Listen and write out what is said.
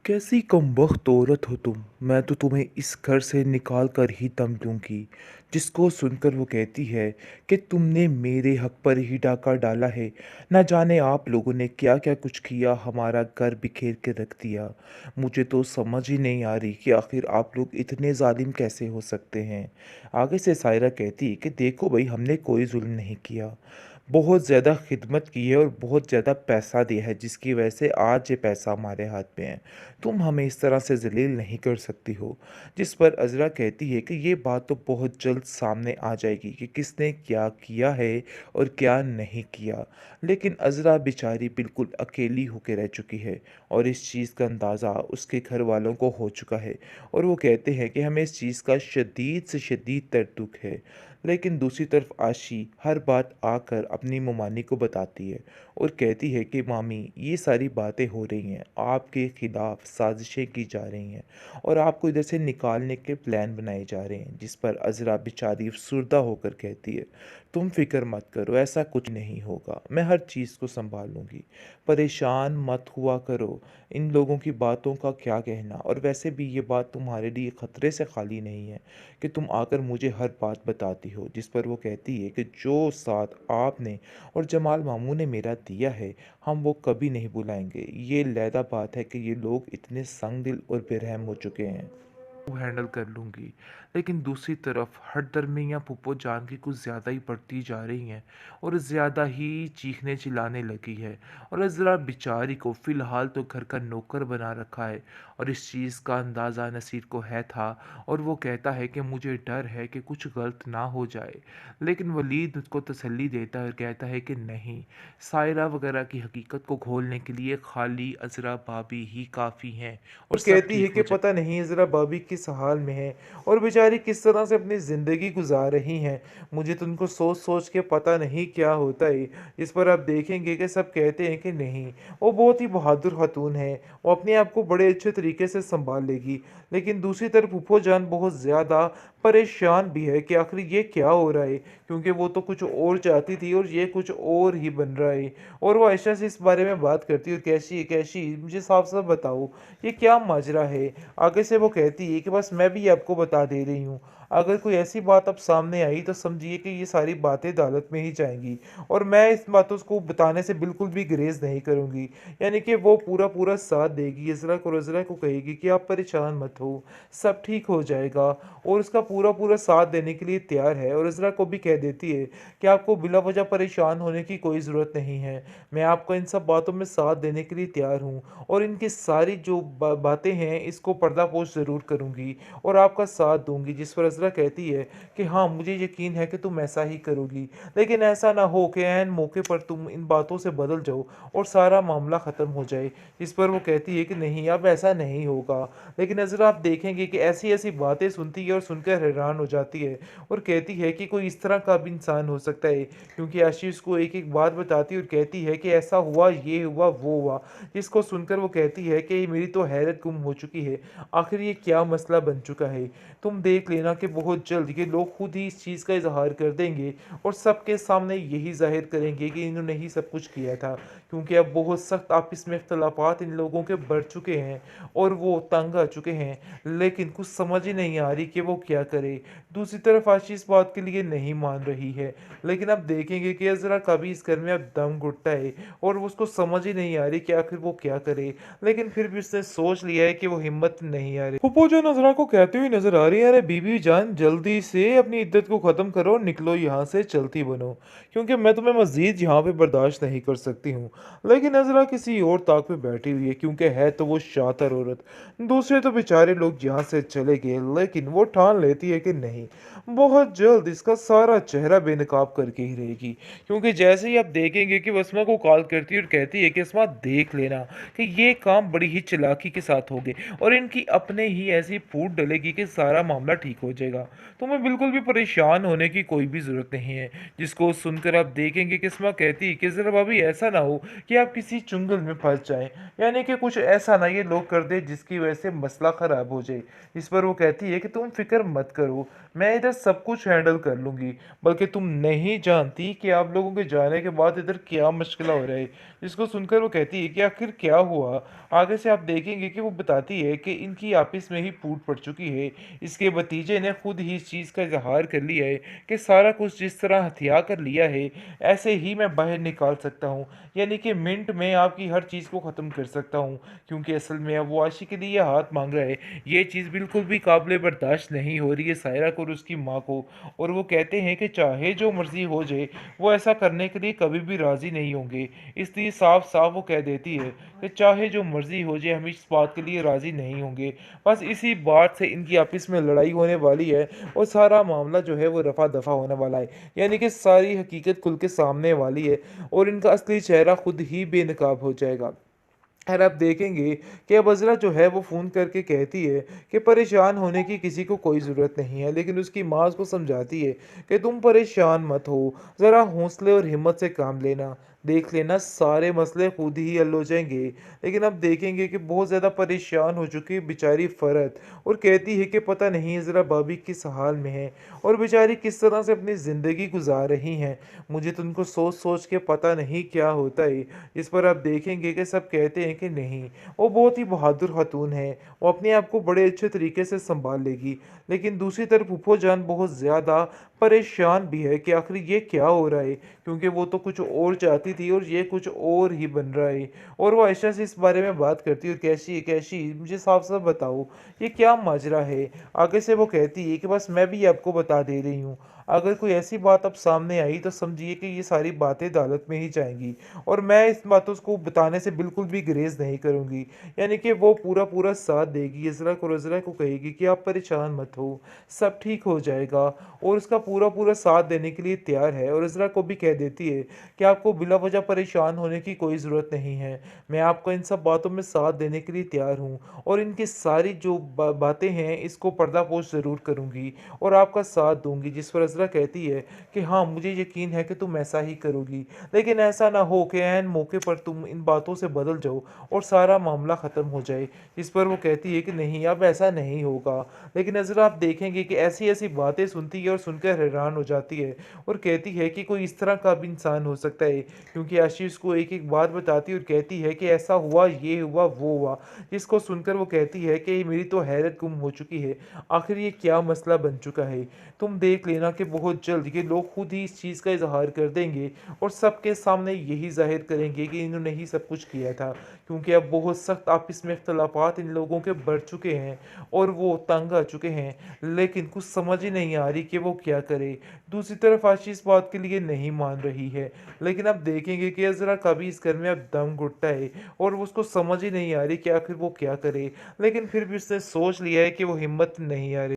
कैसी कमबख्त औरत हो तुम। मैं तो तुम्हें इस घर से निकाल कर ही दम लूँगी। जिसको सुनकर वो कहती है कि तुमने मेरे हक पर ही डाका डाला है। ना जाने आप लोगों ने क्या क्या कुछ किया, हमारा घर बिखेर के रख दिया। मुझे तो समझ ही नहीं आ रही कि आखिर आप लोग इतने जालिम कैसे हो सकते हैं। आगे से सायरा कहती है कि देखो भाई, हमने कोई जुल्म नहीं किया। बहुत ज़्यादा खिदमत की है और बहुत ज़्यादा पैसा दिया है, जिसकी वजह से आज ये पैसा हमारे हाथ में है। तुम हमें इस तरह से ज़लील नहीं कर सकती हो। जिस पर अज़रा कहती है कि ये बात तो बहुत जल्द सामने आ जाएगी कि किसने क्या किया है और क्या नहीं किया। लेकिन अज़रा बेचारी बिल्कुल अकेली होकर रह चुकी है और इस चीज़ का अंदाज़ा उसके घर वालों को हो चुका है। और वो कहते हैं कि हमें इस चीज़ का शदीद से शदीद तर दुख है। लेकिन दूसरी तरफ आशी हर बात आकर अपनी ममानी को बताती है और कहती है कि मामी, ये सारी बातें हो रही हैं, आपके खिलाफ साजिशें की जा रही हैं और आपको इधर से निकालने के प्लान बनाए जा रहे हैं। जिस पर अज़रा बेचारी अफसुर्दा होकर कहती है, तुम फिक्र मत करो, ऐसा कुछ नहीं होगा, मैं हर चीज़ को संभाल लूँगी। परेशान मत हुआ करो। इन लोगों की बातों का क्या कहना, और वैसे भी ये बात तुम्हारे लिए ख़तरे से खाली नहीं है कि तुम आकर मुझे हर बात बताती हो। जिस पर वो कहती है कि जो साथ आपने और जमाल मामू ने मेरा दिया है, हम वो कभी नहीं भुलाएंगे। ये लैदा बात है कि ये लोग इतने संग दिल और बेरहम हो चुके हैं, वो हैंडल कर लूँगी। लेकिन दूसरी तरफ हठधर्मियाँ फूफो जान की कुछ ज़्यादा ही बढ़ती जा रही हैं और ज़्यादा ही चीखने चिल्लाने लगी है। और ज़रा बेचारी को फ़िलहाल तो घर का नौकर बना रखा है और इस चीज़ का अंदाज़ा नसीर को है था। और वो कहता है कि मुझे डर है कि कुछ गलत ना हो जाए। लेकिन वलीद उसको तसल्ली देता है और कहता है कि नहीं, सायरा वगैरह की हकीकत को घोलने के लिए खाली अज़रा भाभी ही काफ़ी हैं और सब कहती है ठीक कि हो जाए। पता नहीं ज़रा भाभी किस हाल में है और बेचारी किस तरह से अपनी ज़िंदगी गुजार रही हैं। मुझे तो उनको सोच सोच के पता नहीं क्या होता है। इस पर आप देखेंगे कि सब कहते हैं कि नहीं, वो बहुत ही बहादुर खातून है, वो अपने आप को बड़े अच्छे तरीके से संभाल लेगी। लेकिन दूसरी तरफ फूफो जान बहुत ज़्यादा परेशान भी है कि आखिर ये क्या हो रहा है, क्योंकि वो तो कुछ और चाहती थी और ये कुछ और ही बन रहा है। और वो आयशा से इस बारे में बात करती है और कैसी कैसी मुझे साफ साफ बताओ, ये क्या माजरा है। आगे से वो कहती है कि बस मैं भी आपको बता दे रही हूँ, अगर कोई ऐसी बात अब सामने आई तो समझिए कि ये सारी बातें अदालत में ही जाएंगी और मैं इस बातों को बताने से बिल्कुल भी गुरेज नहीं करूँगी। यानी कि वो पूरा पूरा साथ देगी, इजरा को रजरा को कहेगी कि आप परेशान मत हो, सब ठीक हो जाएगा, और उसका पूरा पूरा साथ देने के लिए तैयार है। और इजरा को भी कह देती है कि आपको बिला वजह परेशान होने की कोई ज़रूरत नहीं है, मैं आपको इन सब बातों में साथ देने के लिए तैयार हूँ और इनकी सारी जो बातें हैं इसको पर्दापोश ज़रूर करूँगी और आपका साथ दूँगी। जिस पर अज़रा कहती है कि हाँ, मुझे यकीन है कि तुम ऐसा ही करोगी, लेकिन ऐसा ना हो कि ऐन मौके पर तुम इन बातों से बदल जाओ और सारा मामला ख़त्म हो जाए। इस पर वो कहती है कि नहीं, अब ऐसा नहीं होगा। लेकिन अज़रा आप देखेंगे कि ऐसी ऐसी बातें सुनती है और सुनकर हैरान हो जाती है और कहती है कि कोई इस तरह का भी इंसान हो सकता है, क्योंकि आशीष को एक एक बात बताती है और कहती है कि ऐसा हुआ, ये हुआ, वो हुआ। जिसको सुनकर वो कहती है कि मेरी तो हैरत गुम हो चुकी है, आखिर ये क्या मसला बन चुका है। तुम देख लेना कि बहुत जल्द ये लोग खुद ही इस चीज़ का इजहार कर देंगे और सबके सामने यही जाहिर करेंगे कि इन्होंने ही सब कुछ किया था, क्योंकि अब बहुत सख्त आपस में इख्तलाफात इन लोगों के बढ़ चुके हैं और वो तंग आ चुके हैं। लेकिन कुछ समझ ही नहीं आ रही कि वो क्या करे। दूसरी तरफ आशी इस बात के लिए नहीं मान रही है, लेकिन अब देखेंगे कि अजरा कभी इस घर में अब दम घुटता है और उसको समझ ही नहीं आ रही कि आखिर वो क्या करे। लेकिन फिर भी उसने सोच लिया है कि वो हिम्मत नहीं आ रही। फूफो जो नजरा को कहती हुई नजर आ रही है, अरे बीबी जान, जल्दी से अपनी इद्दत को खत्म करो, निकलो यहाँ से, चलती बनो, क्योंकि मैं तुम्हें मजीद यहाँ पे बर्दाश्त नहीं कर सकती हूँ। लेकिन नजरा किसी और ताक पे बैठी हुई है, क्योंकि है तो वो शातिर औरत। दूसरे तो बेचारे लोग यहाँ से चले गए, लेकिन वो ठान लेती है कि नहीं, बहुत जल्द इसका सारा चेहरा बेनकाब करके ही रहेगी। क्योंकि जैसे ही आप देखेंगे कि वो अस्मा को कॉल करती है और कहती है कि अस्मा, देख लेना कि ये काम बड़ी ही चालाकी के साथ हो गए और इनकी अपने ही ऐसी फूट डलेगी कि सारा मामला ठीक हो जाएगा। जाएगा। तुम्हें बिल्कुल भी परेशान होने की कोई भी ज़रूरत नहीं है, जिसको सुनकर आप देखेंगे कि इस्मा कहती है कि ज़रा भाभी ऐसा ना हो कि आप किसी चुंगल में फँस जाएँ, यानी कि कुछ ऐसा ना ये लोग कर दें जिसकी वजह से मसला ख़राब हो जाए। इस पर वो कहती है कि तुम फ़िक्र मत करो, मैं इधर सब कुछ हैंडल कर लूँगी, बल्कि तुम नहीं जानती कि आप लोगों के जाने के बाद इधर क्या मुश्किल हो रहा है। जिसको सुनकर वो कहती है कि आखिर क्या हुआ? आगे से आप देखेंगे कि वो बताती है कि इनकी आपस में ही फूट पड़ चुकी है। इसके भतीजे ने खुद ही इस चीज़ का इज़हार कर लिया है कि सारा कुछ जिस तरह हथिया कर लिया है, ऐसे ही मैं बाहर निकाल सकता हूँ। यानी कि मिनट में आपकी हर चीज़ को ख़त्म कर सकता हूँ, क्योंकि असल में अब वो आशी के लिए ये हाथ माँग रहा है। ये चीज़ बिल्कुल भी काबिल बर्दाश्त नहीं हो रही है सायरा को और उसकी माँ को, और वो कहते हैं कि चाहे जो मर्ज़ी हो जाए, वो ऐसा करने के लिए कभी भी राज़ी नहीं होंगे। इसलिए साफ-साफ वो कह देती है कि चाहे जो मर्ज़ी हो जाए, हम इस बात के लिए राज़ी नहीं होंगे। बस इसी बात से इनकी आपस में लड़ाई होने वाली है और सारा मामला जो है वो रफ़ा-दफ़ा होने वाला है। यानी कि सारी हकीकत खुल के सामने वाली है और इनका असली चेहरा खुद ही बेनकाब हो जाएगा। और आप देखेंगे कि अब अज़रा जो है वो फ़ोन करके कहती है कि परेशान होने की किसी को कोई ज़रूरत नहीं है, लेकिन उसकी माँ उसको समझाती है कि तुम परेशान मत हो, ज़रा हौसले और हिम्मत से काम लेना, देख लेना सारे मसले खुद ही हल हो जाएंगे। लेकिन अब देखेंगे कि बहुत ज़्यादा परेशान हो चुकी है बेचारी फ़रत, और कहती है कि पता नहीं ज़रा भाभी किस हाल में है और बेचारी किस तरह से अपनी ज़िंदगी गुजार रही हैं। मुझे तो उनको सोच सोच के पता नहीं क्या होता है। इस पर आप देखेंगे कि सब कहते हैं कि नहीं, वो बहुत ही बहादुर खातून है, वो अपने आप को बड़े अच्छे तरीके से सँभाल लेगी। लेकिन दूसरी तरफ फूफो जान बहुत ज़्यादा परेशान भी है कि आखिर ये क्या हो रहा है, क्योंकि वो तो कुछ और चाहती थी और ये कुछ और ही बन रहा है। और वो आयशा से इस बारे में बात करती है और कैसी कैसी मुझे साफ-साफ बताओ, ये क्या माजरा है? आगे से वो कहती है कि बस मैं भी आपको बता दे रही हूँ, अगर कोई ऐसी बात अब सामने आई तो समझिए कि ये सारी बातें अदालत में ही जाएँगी और मैं इस बातों को बताने से बिल्कुल भी गुरेज़ नहीं करूँगी। यानी कि वो पूरा-पूरा साथ देगी, इज़रा को रज़रा को कहेगी कि आप परेशान मत हो, सब ठीक हो जाएगा, और उसका पूरा-पूरा साथ देने के लिए तैयार है, और इज़रा को भी कह देती है कि आपको बिला वजह परेशान होने की कोई ज़रूरत नहीं है। मैं आपको इन सब बातों में साथ देने के लिए तैयार हूँ और इनकी सारी जो बातें हैं इसको पर्दापोश ज़रूर करूँगी और आपका साथ दूँगी। जिस पर इज़रा कहती है कि हाँ, मुझे यकीन है कि तुम ऐसा ही करोगी। लेकिन ऐसा ना हो कि ऐन मौके पर तुम इन बातों से बदल जाओ और सारा मामला ख़त्म हो जाए। इस पर वो कहती है कि नहीं, अब ऐसा नहीं होगा। लेकिन नज़र आप देखेंगे कि ऐसी-ऐसी बातें सुनती है और सुनकर हैरान हो जाती है और कहती है कि कोई इस तरह का भी इंसान हो सकता है, क्योंकि आशीष को एक-एक बात बताती है और कहती है कि ऐसा हुआ, ये हुआ, वो हुआ। जिसको सुनकर वो कहती है कि मेरी तो हैरत गुम हो चुकी है। आखिर ये क्या मसला बन चुका है? तुम देख लेना कि बहुत जल्द ये लोग खुद ही इस चीज़ का इज़हार कर देंगे और सबके सामने यही ज़ाहिर करेंगे कि इन्होंने ही सब कुछ किया था। क्योंकि अब बहुत सख्त आपस में इख्तलाफात इन लोगों के बढ़ चुके हैं और वो तंग आ चुके हैं, लेकिन कुछ समझ ही नहीं आ रही कि वो क्या करे। दूसरी तरफ आशी इस बात के लिए नहीं मान रही है, लेकिन अब देखेंगे कि ज़रा कभी इस घर में अब दम घुटता है और उसको समझ ही नहीं आ रही कि आखिर वो क्या करे। लेकिन फिर भी उसने सोच लिया है कि वो हिम्मत नहीं हारे।